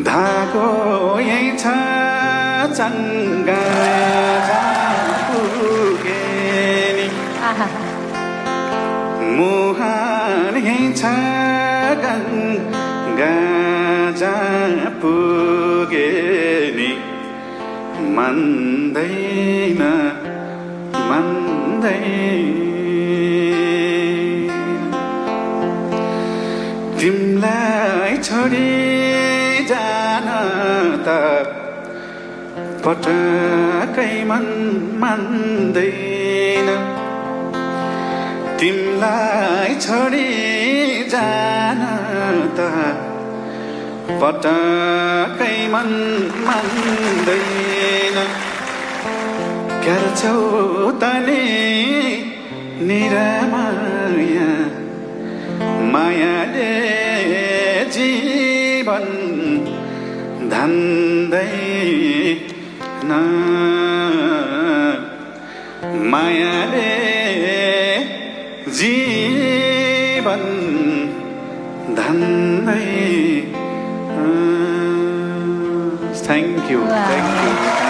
धागो यही छ चङ्गा पुगे नि मुहान यही छ गङ्गा पुगे नि मान्दैन तिमलाई छोडी जान त पटकै मन मान्दैन तिमलाई छोडी जान त पटकै मन मान्दैन गर्छौ तले निरामाया मायाले जीवन धान्दैन मायाले जीवन धान्दैन Thank you.